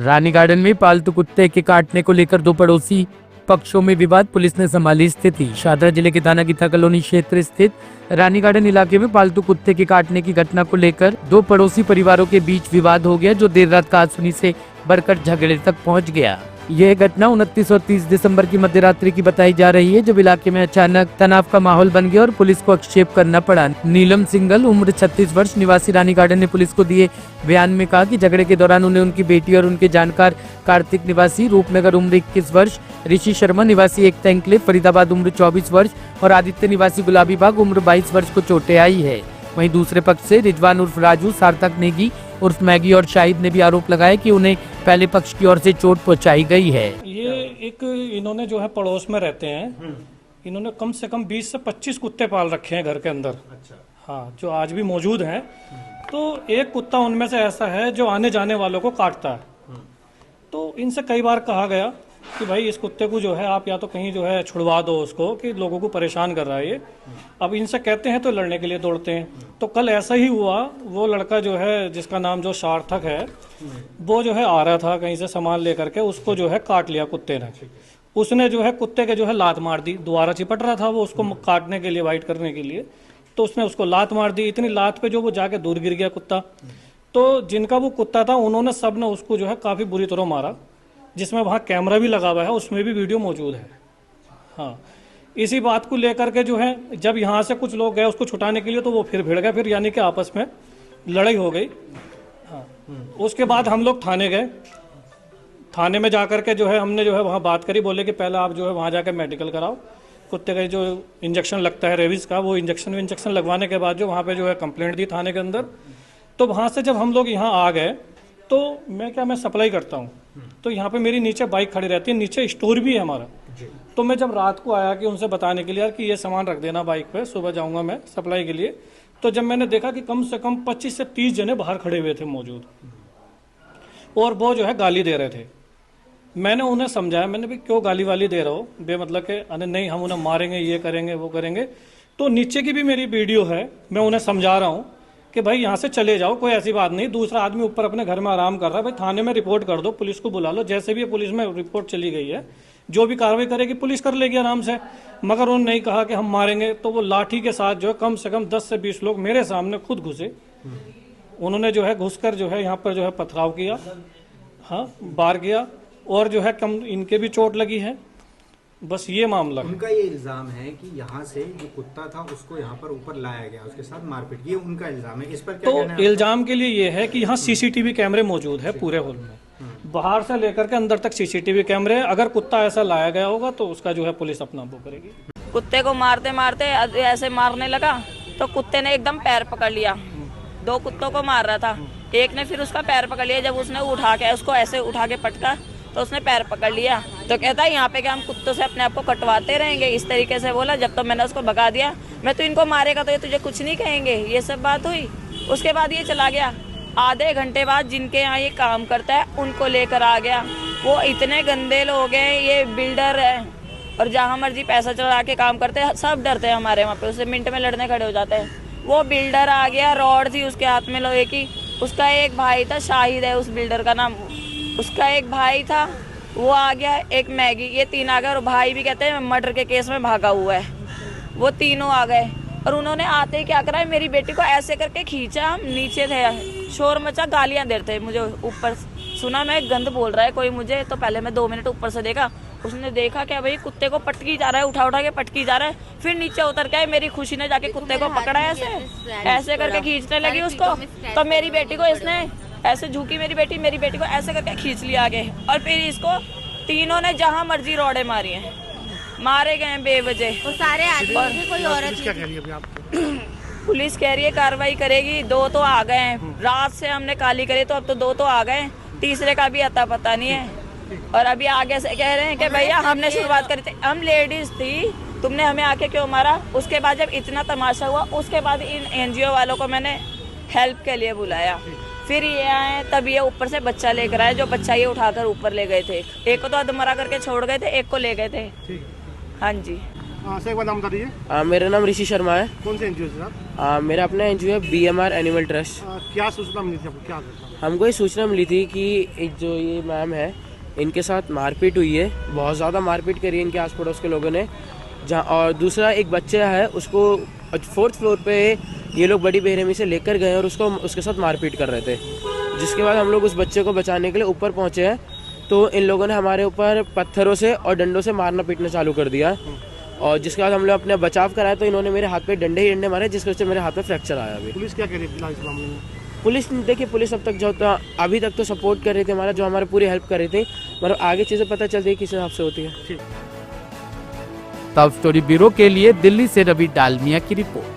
रानी garden में पालतू कुत्ते के काटने को लेकर दो पड़ोसी पक्षों में विवाद, पुलिस ने संभाली स्थिति। शादरा जिले के थाना गीता कॉलोनी क्षेत्र स्थित रानी गार्डन इलाके में पालतू कुत्ते के काटने की घटना को लेकर दो पड़ोसी परिवारों के बीच विवाद हो गया, जो देर रात कहासुनी से बढ़कर झगड़े तक पहुंच गया। यह घटना 29 और 30 दिसंबर की मध्यरात्रि की बताई जा रही है, जब इलाके में अचानक तनाव का माहौल बन गया और पुलिस को हस्तक्षेप करना पड़ा। नीलम सिंगल उम्र 36 वर्ष निवासी रानी गार्डन ने पुलिस को दिए बयान में कहा कि झगड़े के दौरान उन्हें उनकी बेटी और उनके जानकार कार्तिक निवासी रूपनगर उम्र 21 वर्ष, ऋषि शर्मा निवासी एकता एंक्लेव फरीदाबाद उम्र 24 वर्ष और आदित्य निवासी गुलाबी बाग उम्र 22 वर्ष को चोटें आई है। वहीं दूसरे पक्ष से रिजवान उर्फ राजू, सार्थक नेगी उर्फ मैगी और शाहिद ने भी आरोप लगाया कि उन्हें पहले पक्ष की ओर से चोट पहुंचाई गई है। ये एक इन्होंने जो है पड़ोस में रहते हैं, इन्होंने कम से कम 20 से 25 कुत्ते पाल रखे हैं घर के अंदर। अच्छा। हाँ, जो आज भी मौजूद हैं। तो एक कुत्ता उनमें से ऐसा है जो आने जाने वालों को काटता है। तो इनसे कई बार कहा गया कि भाई इस कुत्ते को जो है आप या तो कहीं जो है छुड़वा दो उसको, कि लोगों को परेशान कर रहा है ये। अब इनसे कहते हैं तो लड़ने के लिए दौड़ते हैं। तो कल ऐसा ही हुआ, वो लड़का जो है जिसका नाम जो सार्थक है, वो जो है आ रहा था कहीं से सामान लेकर के, उसको जो है काट लिया कुत्ते ने। उसने जो है कुत्ते के जो है लात मार दी, दोबारा चिपट रहा था वो उसको काटने के लिए, वाइट करने के लिए। तो उसने उसको लात मार दी, इतनी लात पे जो वो जाके दूर गिर गया कुत्ता। तो जिनका वो कुत्ता था उन्होंने सब ने उसको जो है काफ़ी बुरी तरह मारा, जिसमें वहाँ कैमरा भी लगा हुआ है, उसमें भी वीडियो मौजूद है। हाँ, इसी बात को लेकर के जो है जब यहाँ से कुछ लोग गए उसको छुटाने के लिए, तो वो फिर भिड़ गए, फिर यानी कि आपस में लड़ाई हो गई। हाँ, उसके बाद हम लोग थाने गए। थाने में जाकर के जो है हमने जो है वहाँ बात करी, बोले कि पहले आप जो है वहाँ जाकर मेडिकल कराओ, कुत्ते का जो इंजेक्शन लगता है रेबीज़ का, वो इंजेक्शन लगवाने के बाद जो वहाँ पे जो है कंप्लेंट दी थाने के अंदर। तो वहाँ से जब हम लोग यहाँ आ गए, तो मैं सप्लाई करता हूँ, तो यहाँ पे मेरी नीचे बाइक खड़ी रहती है, नीचे स्टोर भी है हमारा। तो मैं जब रात को आया कि उनसे बताने के लिए यार कि ये सामान रख देना बाइक पे, सुबह जाऊँगा मैं सप्लाई के लिए, तो जब मैंने देखा कि कम से कम 25 से 30 जने बाहर खड़े हुए थे मौजूद, और वो जो है गाली दे रहे थे। मैंने उन्हें समझाया, मैंने भी क्यों गाली वाली दे रहे हो बेमतलब के, अरे नहीं हम उन्हें मारेंगे, ये करेंगे वो करेंगे। तो नीचे की भी मेरी वीडियो है, मैं उन्हें समझा रहा हूँ कि भाई यहाँ से चले जाओ, कोई ऐसी बात नहीं, दूसरा आदमी ऊपर अपने घर में आराम कर रहा है, भाई थाने में रिपोर्ट कर दो, पुलिस को बुला लो। जैसे भी पुलिस में रिपोर्ट चली गई है, जो भी कार्रवाई करेगी पुलिस कर लेगी आराम से। मगर उन्होंने नहीं कहा कि हम मारेंगे, तो वो लाठी के साथ जो है कम से कम 10 से 20 लोग मेरे सामने खुद घुसे। उन्होंने जो है घुसकर जो है यहाँ पर जो है पथराव किया, हाँ बार किया, और जो है कम इनके भी चोट लगी है। बस ये मामला। उनका ये इल्जाम है कि यहाँ से जो कुत्ता था उसको यहाँ पर ऊपर लाया गया, उसके साथ मारपीट, ये उनका इल्जाम है। इस पर क्या कहना है? तो इल्जाम के लिए ये है कि यहाँ सीसीटीवी कैमरे मौजूद है पूरे हॉल में, बाहर से लेकर के अंदर तक सीसीटीवी कैमरे। अगर कुत्ता ऐसा लाया गया होगा तो उसका जो है पुलिस अपना वो करेगी। कुत्ते को मारते मारते ऐसे मारने लगा, तो कुत्ते ने एकदम पैर पकड़ लिया। 2 कुत्तों को मार रहा था, एक ने फिर उसका पैर पकड़ लिया। जब उसने उठा के उसको ऐसे उठा के पटका तो उसने पैर पकड़ लिया। तो कहता है यहाँ पे क्या हम कुत्तों से अपने आप को कटवाते रहेंगे, इस तरीके से बोला। जब तो मैंने उसको भगा दिया, मैं तो इनको मारेगा तो ये तुझे कुछ नहीं कहेंगे, ये सब बात हुई। उसके बाद ये चला गया। आधे घंटे बाद जिनके यहाँ ये काम करता है उनको लेकर आ गया। वो इतने गंदे लोग हैं, ये बिल्डर है, और जहाँ मर्जी पैसा चढ़ा के काम करते हैं, सब डरते हैं हमारे वहाँ पे, उससे मिनट में लड़ने खड़े हो जाते हैं। वो बिल्डर आ गया, रॉड थी उसके हाथ में लोहे की। उसका एक भाई था, शाहिद है उस बिल्डर का नाम, उसका एक भाई था, वो आ गया, एक मैगी, ये 3 आ गए। और भाई भी कहते हैं मर्डर के केस में भागा हुआ है। वो तीनों आ गए, और उन्होंने आते ही क्या करा, मेरी बेटी को ऐसे करके खींचा। हम नीचे थे, शोर मचा, गालियां दे रहे थे मुझे। ऊपर सुना मैं गंद बोल रहा है कोई मुझे, तो पहले मैं 2 मिनट ऊपर से देखा। उसने देखा क्या भाई कुत्ते को पटकी जा रहा है, उठा उठा के पटकी जा रहा है। फिर नीचे उतर के मेरी खुशी ने जाके कुत्ते को पकड़ा, ऐसे करके खींचने लगी उसको। तो मेरी बेटी को इसने ऐसे झुकी, मेरी बेटी को ऐसे करके खींच लिया आगे। और फिर इसको तीनों ने जहां मर्जी रोड़े मारी हैं, मारे गए बेवजह। वो सारे आदमी, कोई औरत क्या कह रही है अभी आपको? पुलिस कह रही है कार्रवाई करेगी। 2 तो आ गए हैं, रात से हमने काली करी तो अब तो 2 तो आ गए, तीसरे का भी अता पता नहीं है। और अभी आगे से कह रहे हैं कि भैया हमने शुरुआत करी थी, हम लेडीज थी, तुमने हमें आके क्यों मारा। उसके बाद जब इतना तमाशा हुआ, उसके बाद इन NGO वालों को मैंने हेल्प के लिए बुलाया। फिर ये आए, तब ये ऊपर से बच्चा लेकर आए, जो बच्चा ये उठाकर ऊपर ले गए थे। एक को तो अधमरा करके छोड़ गए थे, एक को ले गए थे। हाँ जी। से एक बार नाम बता दीजिए। मेरा नाम ऋषि शर्मा है। कौन से NGO से सर? मेरा अपना NGO है BMR एनिमल ट्रस्ट। क्या सूचना मिली थी आपको, क्या? हमको ये सूचना मिली थी कि एक जो ये मैम है इनके साथ मारपीट हुई है, बहुत ज़्यादा मारपीट करी है इनके आस पड़ोस के लोगों ने। जहाँ और दूसरा एक बच्चा है उसको 4th फ्लोर पे ये लोग बड़ी बेरहमी से लेकर गए और उसके साथ मारपीट कर रहे थे। जिसके बाद हम लोग उस बच्चे को बचाने के लिए ऊपर पहुँचे हैं तो इन लोगों ने हमारे ऊपर पत्थरों से और डंडों से मारना पीटना चालू कर दिया। और जिसके बाद हम लोग अपने बचाव कराया तो इन्होंने मेरे हाथ पे डंडे ही डंडे मारे, जिसकी वजह से मेरे हाथ में फ्रैक्चर आया। अभी पुलिस क्या कह रही थी इस मामले में? पुलिस देखिए, पुलिस अब तक जो था अभी तक तो सपोर्ट कर रही थी हमारा, जो हमारी पूरी हेल्प कर रही थी, मतलब आगे चीज़ें पता चलती है किस हिसाब से होती है। टॉप स्टोरी ब्यूरो के लिए दिल्ली से रवि डालमिया की रिपोर्ट।